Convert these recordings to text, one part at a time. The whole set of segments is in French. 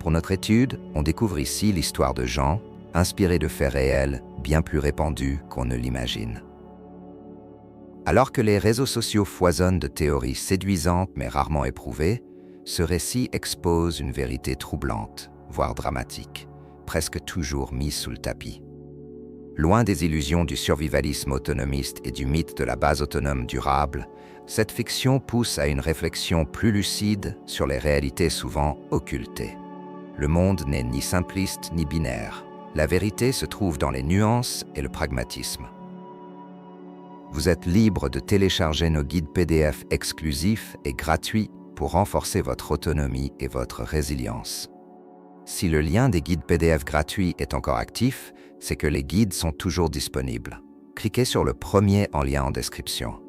Pour notre étude, on découvre ici l'histoire de Jean, inspirée de faits réels, bien plus répandus qu'on ne l'imagine. Alors que les réseaux sociaux foisonnent de théories séduisantes mais rarement éprouvées, ce récit expose une vérité troublante, voire dramatique, presque toujours mise sous le tapis. Loin des illusions du survivalisme autonomiste et du mythe de la base autonome durable, cette fiction pousse à une réflexion plus lucide sur les réalités souvent occultées. Le monde n'est ni simpliste ni binaire. La vérité se trouve dans les nuances et le pragmatisme. Vous êtes libre de télécharger nos guides PDF exclusifs et gratuits pour renforcer votre autonomie et votre résilience. Si le lien des guides PDF gratuits est encore actif, c'est que les guides sont toujours disponibles. Cliquez sur le premier en lien en description.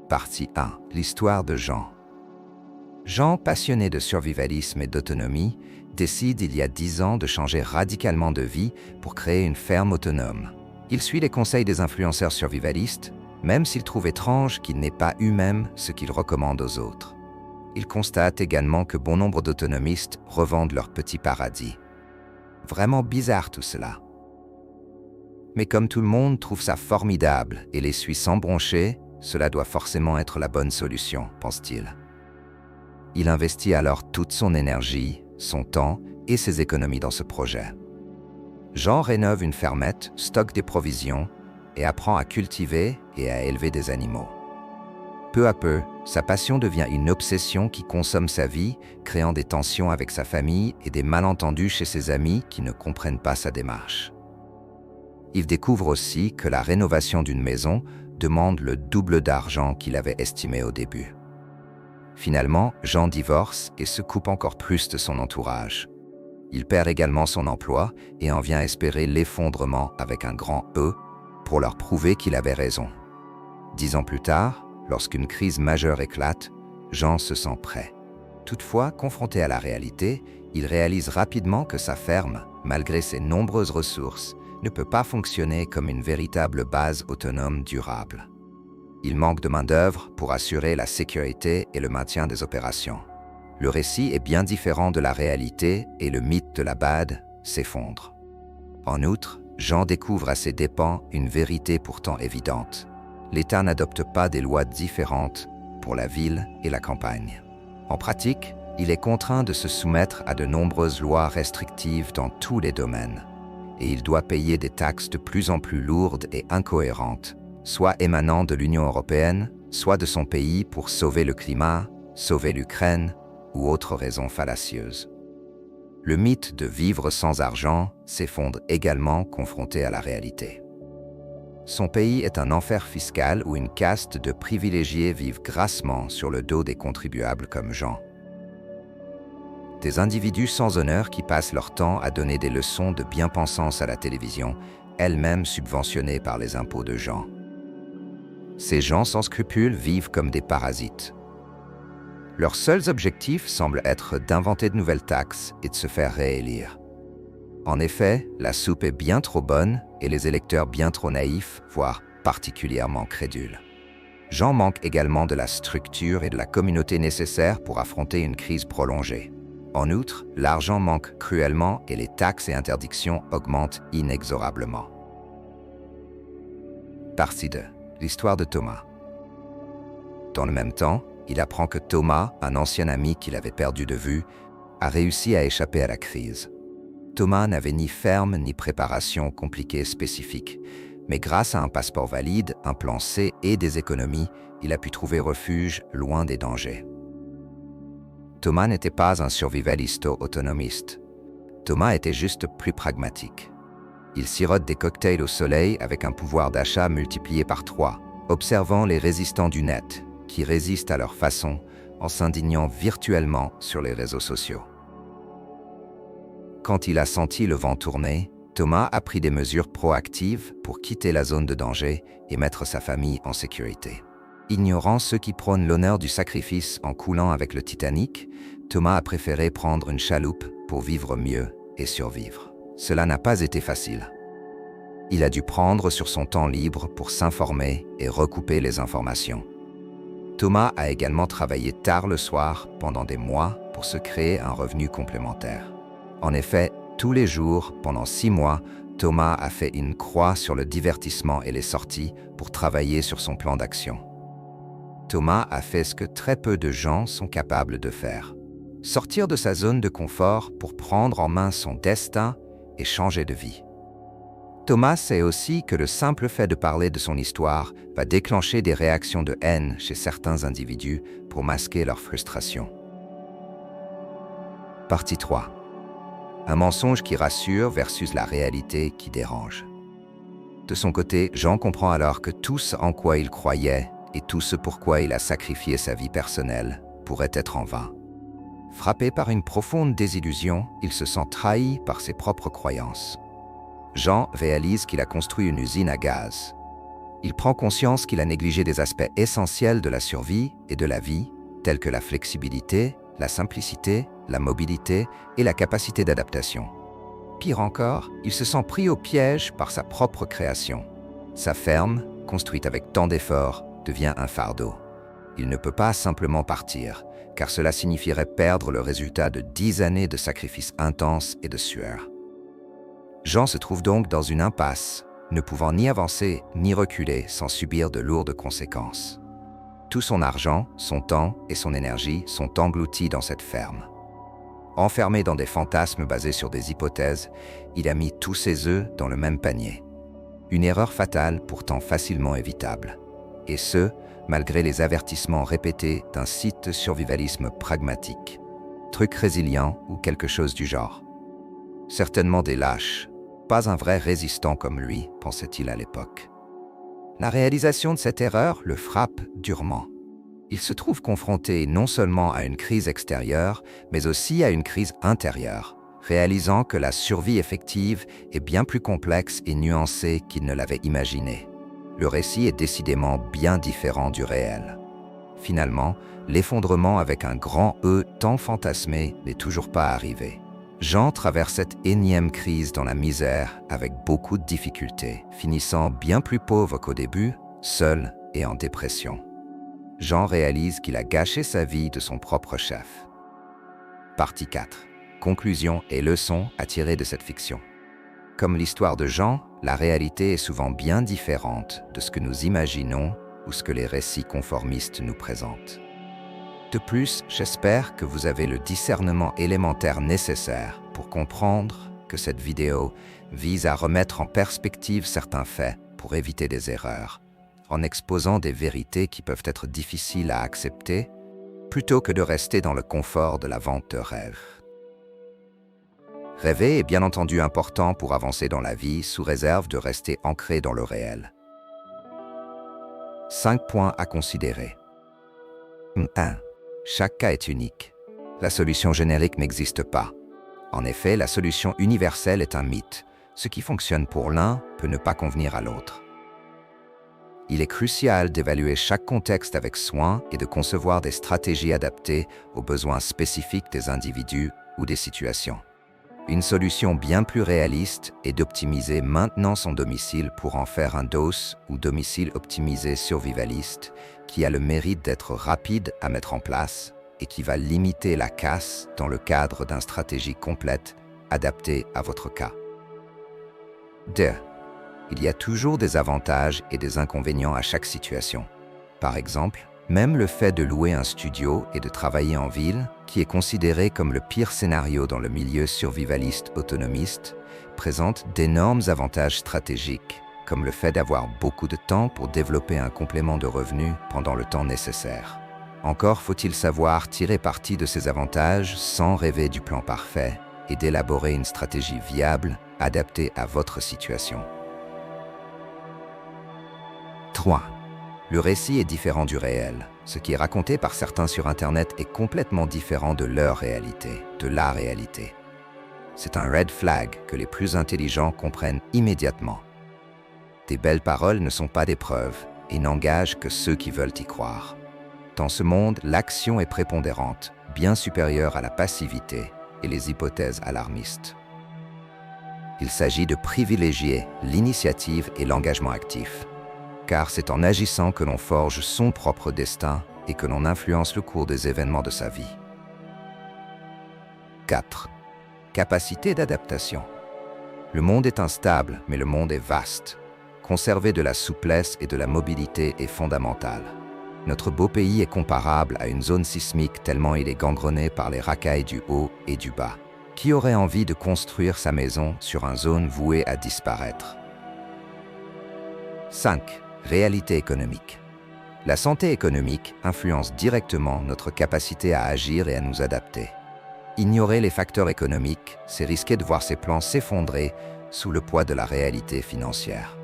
Partie 1. L'histoire de Jean. Jean, passionné de survivalisme et d'autonomie, décide il y a 10 ans de changer radicalement de vie pour créer une ferme autonome. Il suit les conseils des influenceurs survivalistes, même s'il trouve étrange qu'il n'ait pas eu même ce qu'il recommande aux autres. Il constate également que bon nombre d'autonomistes revendent leur petit paradis. Vraiment bizarre tout cela. Mais comme tout le monde trouve ça formidable et les suit sans broncher, cela doit forcément être la bonne solution, pense-t-il. Il investit alors toute son énergie, son temps et ses économies dans ce projet. Jean rénove une fermette, stocke des provisions et apprend à cultiver et à élever des animaux. Peu à peu, sa passion devient une obsession qui consomme sa vie, créant des tensions avec sa famille et des malentendus chez ses amis qui ne comprennent pas sa démarche. Il découvre aussi que la rénovation d'une maison demande le double d'argent qu'il avait estimé au début. Finalement, Jean divorce et se coupe encore plus de son entourage. Il perd également son emploi et en vient espérer l'effondrement avec un grand E pour leur prouver qu'il avait raison. 10 ans plus tard, lorsqu'une crise majeure éclate, Jean se sent prêt. Toutefois, confronté à la réalité, il réalise rapidement que sa ferme, malgré ses nombreuses ressources, ne peut pas fonctionner comme une véritable base autonome durable. Il manque de main-d'œuvre pour assurer la sécurité et le maintien des opérations. Le récit est bien différent de la réalité et le mythe de la BAD s'effondre. En outre, Jean découvre à ses dépens une vérité pourtant évidente. L'État n'adopte pas des lois différentes pour la ville et la campagne. En pratique, il est contraint de se soumettre à de nombreuses lois restrictives dans tous les domaines, et il doit payer des taxes de plus en plus lourdes et incohérentes, soit émanant de l'Union européenne, soit de son pays pour sauver le climat, sauver l'Ukraine ou autres raisons fallacieuses. Le mythe de vivre sans argent s'effondre également confronté à la réalité. Son pays est un enfer fiscal où une caste de privilégiés vivent grassement sur le dos des contribuables comme Jean. Des individus sans honneur qui passent leur temps à donner des leçons de bien-pensance à la télévision, elles-mêmes subventionnées par les impôts de Jean. Ces gens sans scrupules vivent comme des parasites. Leurs seuls objectifs semblent être d'inventer de nouvelles taxes et de se faire réélire. En effet, la soupe est bien trop bonne et les électeurs bien trop naïfs, voire particulièrement crédules. Jean manque également de la structure et de la communauté nécessaires pour affronter une crise prolongée. En outre, l'argent manque cruellement et les taxes et interdictions augmentent inexorablement. Partie 2. L'histoire de Thomas. Dans le même temps, il apprend que Thomas, un ancien ami qu'il avait perdu de vue, a réussi à échapper à la crise. Thomas n'avait ni ferme ni préparation compliquée spécifique, mais grâce à un passeport valide, un plan C et des économies, il a pu trouver refuge loin des dangers. Thomas n'était pas un survivalisto-autonomiste. Thomas était juste plus pragmatique. Il sirote des cocktails au soleil avec un pouvoir d'achat multiplié par 3, observant les résistants du net, qui résistent à leur façon en s'indignant virtuellement sur les réseaux sociaux. Quand il a senti le vent tourner, Thomas a pris des mesures proactives pour quitter la zone de danger et mettre sa famille en sécurité. Ignorant ceux qui prônent l'honneur du sacrifice en coulant avec le Titanic, Thomas a préféré prendre une chaloupe pour vivre mieux et survivre. Cela n'a pas été facile. Il a dû prendre sur son temps libre pour s'informer et recouper les informations. Thomas a également travaillé tard le soir pendant des mois pour se créer un revenu complémentaire. En effet, tous les jours, pendant 6 mois, Thomas a fait une croix sur le divertissement et les sorties pour travailler sur son plan d'action. Thomas a fait ce que très peu de gens sont capables de faire. Sortir de sa zone de confort pour prendre en main son destin et changer de vie. Thomas sait aussi que le simple fait de parler de son histoire va déclencher des réactions de haine chez certains individus pour masquer leur frustration. Partie 3. Un mensonge qui rassure versus la réalité qui dérange. De son côté, Jean comprend alors que tout ce en quoi il croyait et tout ce pourquoi il a sacrifié sa vie personnelle pourrait être en vain. Frappé par une profonde désillusion, il se sent trahi par ses propres croyances. Jean réalise qu'il a construit une usine à gaz. Il prend conscience qu'il a négligé des aspects essentiels de la survie et de la vie, tels que la flexibilité, la simplicité, la mobilité et la capacité d'adaptation. Pire encore, il se sent pris au piège par sa propre création. Sa ferme, construite avec tant d'efforts, devient un fardeau. Il ne peut pas simplement partir, car cela signifierait perdre le résultat de 10 années de sacrifices intenses et de sueur. Jean se trouve donc dans une impasse, ne pouvant ni avancer ni reculer sans subir de lourdes conséquences. Tout son argent, son temps et son énergie sont engloutis dans cette ferme. Enfermé dans des fantasmes basés sur des hypothèses, il a mis tous ses œufs dans le même panier. Une erreur fatale pourtant facilement évitable. Et ce, malgré les avertissements répétés d'un site de survivalisme pragmatique. Truc résilient ou quelque chose du genre. Certainement des lâches, pas un vrai résistant comme lui, pensait-il à l'époque. La réalisation de cette erreur le frappe durement. Il se trouve confronté non seulement à une crise extérieure, mais aussi à une crise intérieure, réalisant que la survie effective est bien plus complexe et nuancée qu'il ne l'avait imaginé. Le récit est décidément bien différent du réel. Finalement, l'effondrement avec un grand E tant fantasmé n'est toujours pas arrivé. Jean traverse cette énième crise dans la misère avec beaucoup de difficultés, finissant bien plus pauvre qu'au début, seul et en dépression. Jean réalise qu'il a gâché sa vie de son propre chef. Partie 4. Conclusion et leçons à tirer de cette fiction. Comme l'histoire de Jean, la réalité est souvent bien différente de ce que nous imaginons ou ce que les récits conformistes nous présentent. De plus, j'espère que vous avez le discernement élémentaire nécessaire pour comprendre que cette vidéo vise à remettre en perspective certains faits pour éviter des erreurs, en exposant des vérités qui peuvent être difficiles à accepter, plutôt que de rester dans le confort de la vente de rêves. Rêver est bien entendu important pour avancer dans la vie sous réserve de rester ancré dans le réel. 5 points à considérer. 1. Chaque cas est unique. La solution générique n'existe pas. En effet, la solution universelle est un mythe. Ce qui fonctionne pour l'un peut ne pas convenir à l'autre. Il est crucial d'évaluer chaque contexte avec soin et de concevoir des stratégies adaptées aux besoins spécifiques des individus ou des situations. Une solution bien plus réaliste est d'optimiser maintenant son domicile pour en faire un DOS ou domicile optimisé survivaliste qui a le mérite d'être rapide à mettre en place et qui va limiter la casse dans le cadre d'une stratégie complète adaptée à votre cas. 2. Il y a toujours des avantages et des inconvénients à chaque situation. Par exemple, même le fait de louer un studio et de travailler en ville, qui est considéré comme le pire scénario dans le milieu survivaliste autonomiste, présente d'énormes avantages stratégiques, comme le fait d'avoir beaucoup de temps pour développer un complément de revenus pendant le temps nécessaire. Encore faut-il savoir tirer parti de ces avantages sans rêver du plan parfait et d'élaborer une stratégie viable adaptée à votre situation. 3. Le récit est différent du réel. Ce qui est raconté par certains sur Internet est complètement différent de leur réalité, de la réalité. C'est un red flag que les plus intelligents comprennent immédiatement. Des belles paroles ne sont pas des preuves et n'engagent que ceux qui veulent y croire. Dans ce monde, l'action est prépondérante, bien supérieure à la passivité et les hypothèses alarmistes. Il s'agit de privilégier l'initiative et l'engagement actif, car c'est en agissant que l'on forge son propre destin et que l'on influence le cours des événements de sa vie. 4. Capacité d'adaptation. Le monde est instable, mais le monde est vaste. Conserver de la souplesse et de la mobilité est fondamental. Notre beau pays est comparable à une zone sismique tellement il est gangrené par les racailles du haut et du bas. Qui aurait envie de construire sa maison sur une zone vouée à disparaître? 5. Réalité économique. La santé économique influence directement notre capacité à agir et à nous adapter. Ignorer les facteurs économiques, c'est risquer de voir ses plans s'effondrer sous le poids de la réalité financière.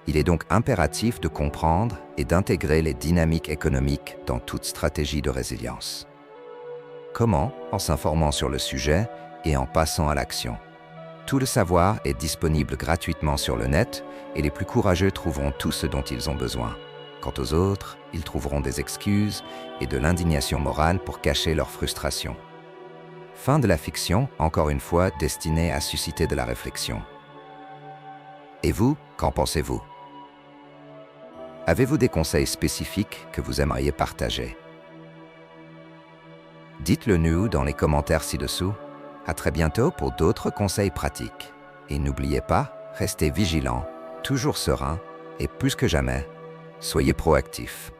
Il est donc impératif de comprendre et d'intégrer les dynamiques économiques dans toute stratégie de résilience. Comment? En s'informant sur le sujet et en passant à l'action. Tout le savoir est disponible gratuitement sur le net et les plus courageux trouveront tout ce dont ils ont besoin. Quant aux autres, ils trouveront des excuses et de l'indignation morale pour cacher leur frustration. Fin de la fiction, encore une fois, destinée à susciter de la réflexion. Et vous, qu'en pensez-vous? Avez-vous des conseils spécifiques que vous aimeriez partager? Dites-le nous dans les commentaires ci-dessous. À très bientôt pour d'autres conseils pratiques. Et n'oubliez pas, restez vigilants, toujours serein et plus que jamais, soyez proactifs.